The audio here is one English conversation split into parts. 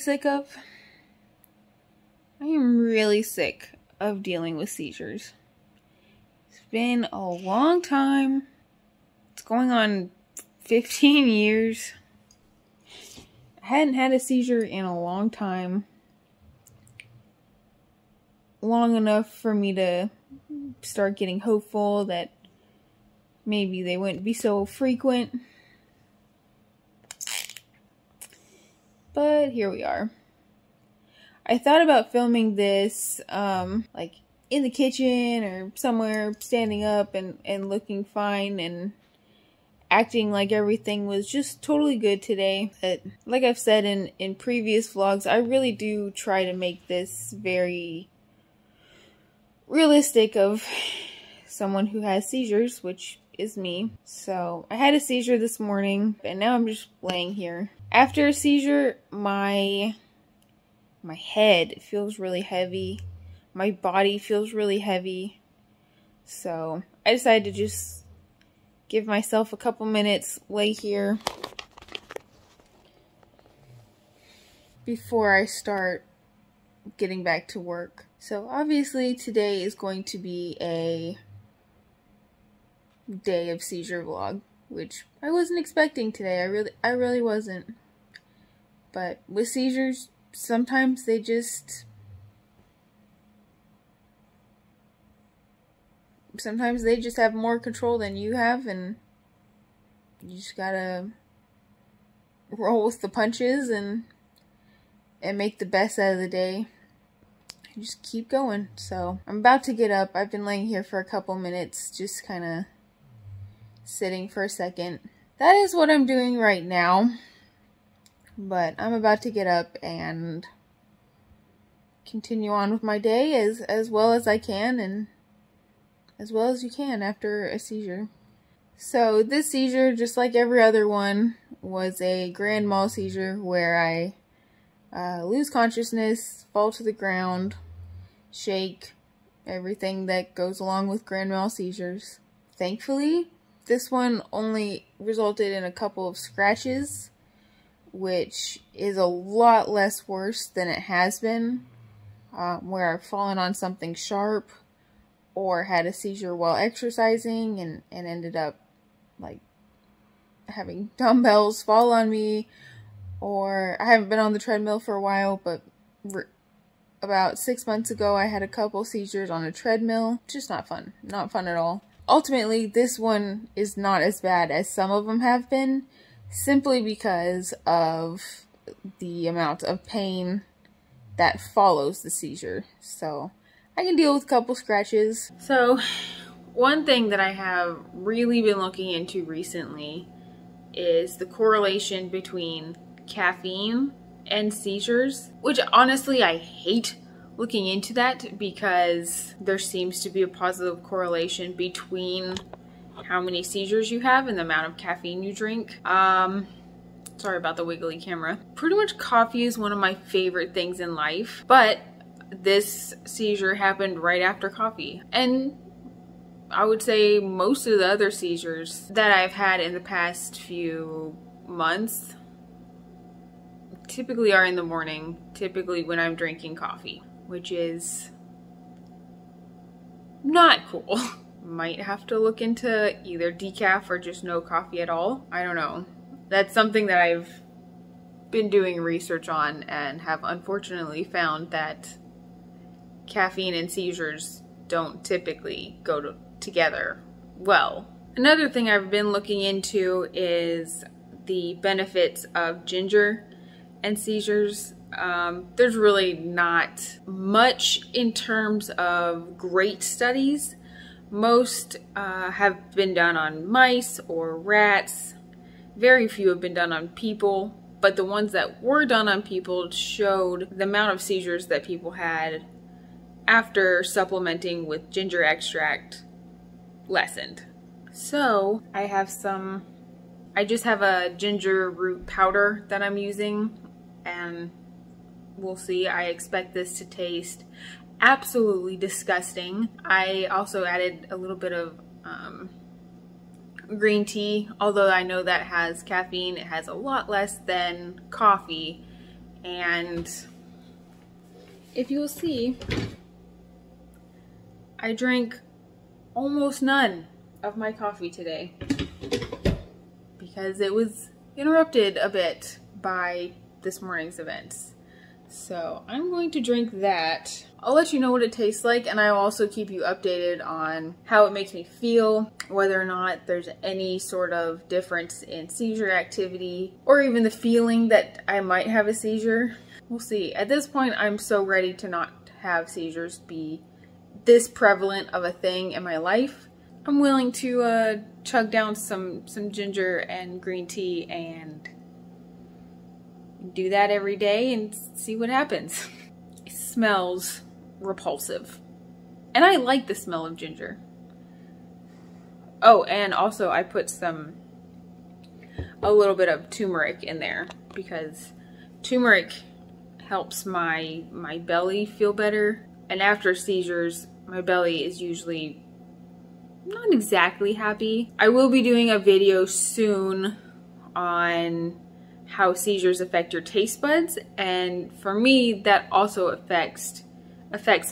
sick of? I am really sick of dealing with seizures. It's been a long time. It's going on 15 years. I hadn't had a seizure in a long time. Long enough for me to start getting hopeful that maybe they wouldn't be so frequent. But here we are. I thought about filming this like in the kitchen or somewhere, standing up and looking fine and acting like everything was just totally good today. But like I've said in previous vlogs, I really do try to make this very realistic of someone who has seizures, which is me. So I had a seizure this morning and now I'm just laying here. After a seizure, my head feels really heavy. My body feels really heavy. So I decided to just give myself a couple minutes, lay here before I start getting back to work. So obviously today is going to be a day of seizure vlog, which I wasn't expecting today. I really wasn't. But with seizures, sometimes they just have more control than you have, and you just gotta roll with the punches and make the best out of the day. Just keep going. So I'm about to get up. I've been laying here for a couple minutes, just kind of sitting for a second. That is what I'm doing right now. But I'm about to get up and continue on with my day as well as I can, and as well as you can after a seizure. So this seizure, just like every other one, was a grand mal seizure where I lose consciousness, fall to the ground, shake, everything that goes along with grand mal seizures. Thankfully, this one only resulted in a couple of scratches, which is a lot less worse than it has been, where I've fallen on something sharp or had a seizure while exercising and ended up like having dumbbells fall on me, or I haven't been on the treadmill for a while, but about 6 months ago I had a couple seizures on a treadmill. Just not fun. Not fun at all. Ultimately, this one is not as bad as some of them have been, simply because of the amount of pain that follows the seizure. So I can deal with a couple scratches. So one thing that I have really been looking into recently is the correlation between caffeine and seizures, which honestly I hate looking into that because there seems to be a positive correlation between how many seizures you have and the amount of caffeine you drink. Sorry about the wiggly camera. Pretty much coffee is one of my favorite things in life, but this seizure happened right after coffee. And I would say most of the other seizures that I've had in the past few months typically are in the morning, typically when I'm drinking coffee, which is not cool. Might have to look into either decaf or just no coffee at all. I don't know. That's something that I've been doing research on and have unfortunately found that caffeine and seizures don't typically go together well. Another thing I've been looking into is the benefits of ginger and seizures. There's really not much in terms of great studies. Most have been done on mice or rats. Very few have been done on people, but the ones that were done on people showed the amount of seizures that people had after supplementing with ginger extract lessened. So I just have a ginger root powder that I'm using, and we'll see. I expect this to taste absolutely disgusting. I also added a little bit of green tea, although I know that has caffeine. It has a lot less than coffee, And if you'll see, I drank almost none of my coffee today because it was interrupted a bit by this morning's events. So I'm going to drink that. I'll let you know what it tastes like, and I'll also keep you updated on how it makes me feel, whether or not there's any sort of difference in seizure activity, or even the feeling that I might have a seizure. We'll see. At this point, I'm so ready to not have seizures be this prevalent of a thing in my life. I'm willing to chug down some ginger and green tea and do that every day and see what happens. It smells repulsive. And I like the smell of ginger. Oh, and also I put a little bit of turmeric in there because turmeric helps my belly feel better. And after seizures, my belly is usually not exactly happy. I will be doing a video soon on how seizures affect your taste buds, and for me that also affects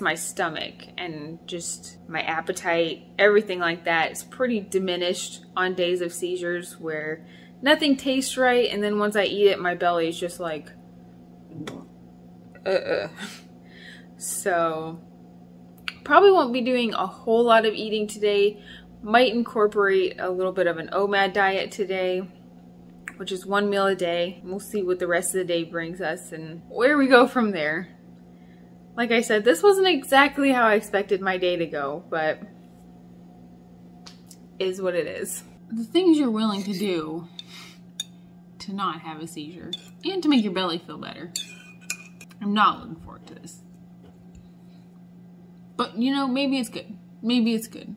my stomach and just my appetite. Everything like that is pretty diminished on days of seizures where nothing tastes right, and then once I eat it, my belly is just like So probably won't be doing a whole lot of eating today. Might incorporate a little bit of an OMAD diet today, which is 1 meal a day. We'll see what the rest of the day brings us and where we go from there. Like I said, this wasn't exactly how I expected my day to go, but is what it is. The things you're willing to do to not have a seizure and to make your belly feel better. I'm not looking forward to this. But you know, maybe it's good. Maybe it's good.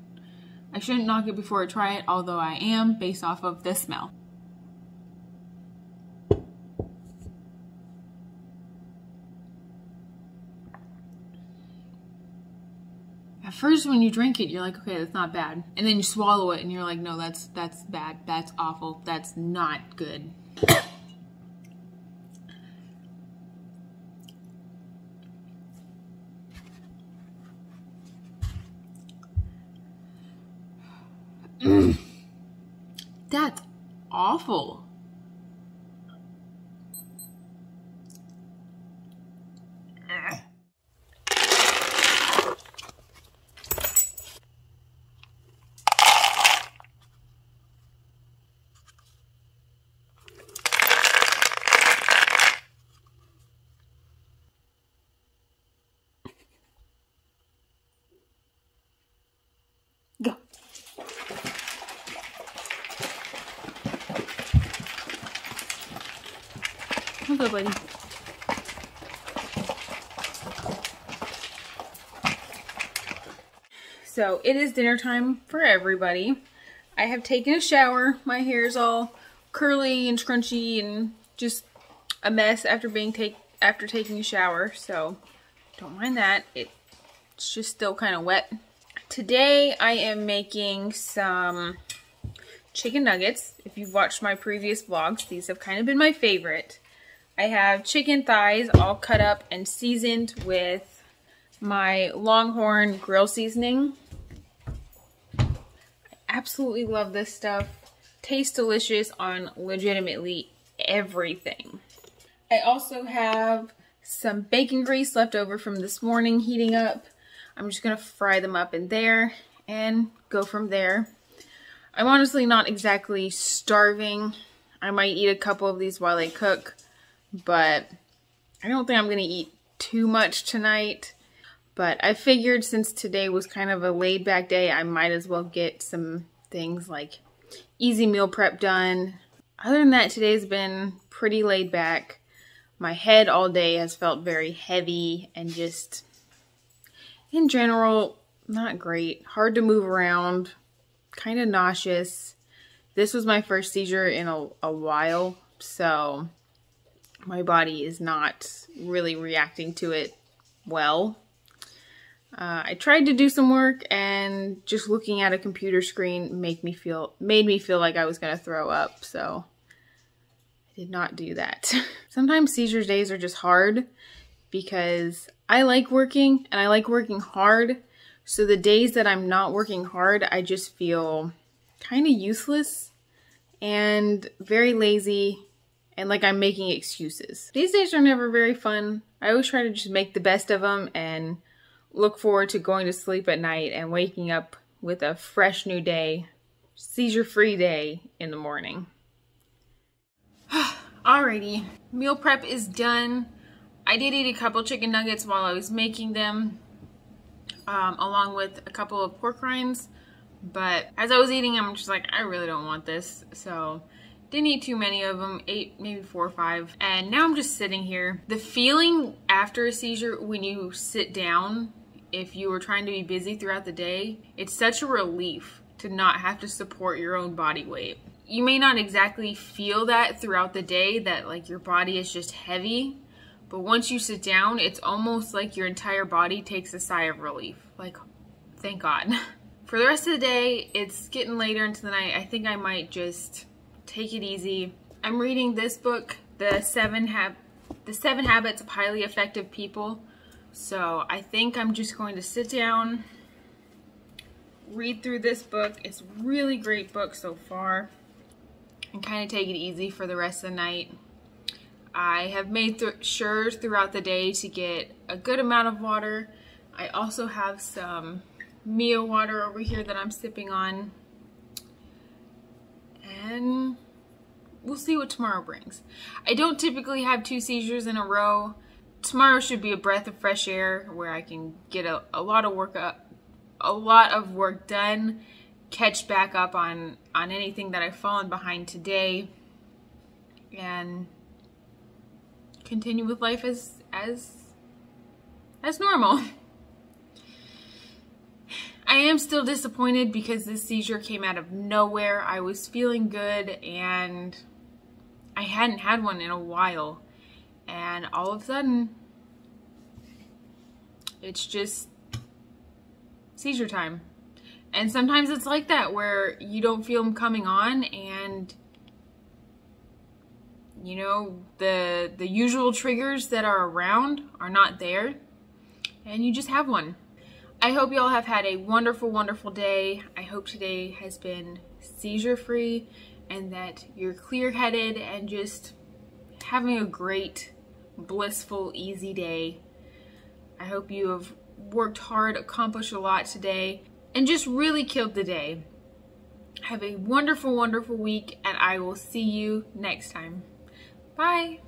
I shouldn't knock it before I try it, although I am based off of the smell. At first when you drink it, you're like, okay, that's not bad. And then you swallow it and you're like, no, that's bad. That's awful. That's not good. That's awful. Go. Go, buddy. So it is dinner time for everybody. I have taken a shower. My hair is all curly and scrunchy and just a mess after taking a shower. So don't mind that. It's just still kind of wet. Today I am making some chicken nuggets. If you've watched my previous vlogs, these have kind of been my favorite. I have chicken thighs all cut up and seasoned with my Longhorn grill seasoning. I absolutely love this stuff. Tastes delicious on legitimately everything. I also have some bacon grease left over from this morning heating up. I'm just going to fry them up in there and go from there. I'm honestly not exactly starving. I might eat a couple of these while they cook, but I don't think I'm going to eat too much tonight. But I figured since today was kind of a laid back day, I might as well get some things like easy meal prep done. Other than that, today's been pretty laid back. My head all day has felt very heavy and just, in general, not great. Hard to move around, kind of nauseous. This was my first seizure in a while, so my body is not really reacting to it well. I tried to do some work, and just looking at a computer screen made me feel like I was gonna throw up, so I did not do that. Sometimes seizure days are just hard because I like working and I like working hard. So the days that I'm not working hard, I just feel kind of useless and very lazy and like I'm making excuses. These days are never very fun. I always try to just make the best of them and look forward to going to sleep at night and waking up with a fresh new day, seizure-free day in the morning. Alrighty, meal prep is done. I did eat a couple chicken nuggets while I was making them, along with a couple of pork rinds. But as I was eating them, I'm just like, I really don't want this. So didn't eat too many of them, ate maybe 4 or 5. And now I'm just sitting here. The feeling after a seizure when you sit down, if you were trying to be busy throughout the day, it's such a relief to not have to support your own body weight. You may not exactly feel that throughout the day, that like your body is just heavy. But once you sit down, it's almost like your entire body takes a sigh of relief. Like, thank God. For the rest of the day, it's getting later into the night. I think I might just take it easy. I'm reading this book, The 7 Habits of Highly Effective People. So I think I'm just going to sit down, read through this book. It's a really great book so far. And kind of take it easy for the rest of the night. I have made sure throughout the day to get a good amount of water. I also have some Mio water over here that I'm sipping on. And we'll see what tomorrow brings. I don't typically have 2 seizures in a row. Tomorrow should be a breath of fresh air where I can get a lot of work done, catch back up on anything that I've fallen behind today, and continue with life as normal. I am still disappointed because this seizure came out of nowhere. I was feeling good and I hadn't had one in a while, and all of a sudden it's just seizure time. And sometimes it's like that, where you don't feel them coming on, and you know, the usual triggers that are around are not there, and you just have one. I hope you all have had a wonderful, wonderful day. I hope today has been seizure-free and that you're clear-headed and just having a great, blissful, easy day. I hope you have worked hard, accomplished a lot today, and just really killed the day. Have a wonderful, wonderful week, and I will see you next time. Bye.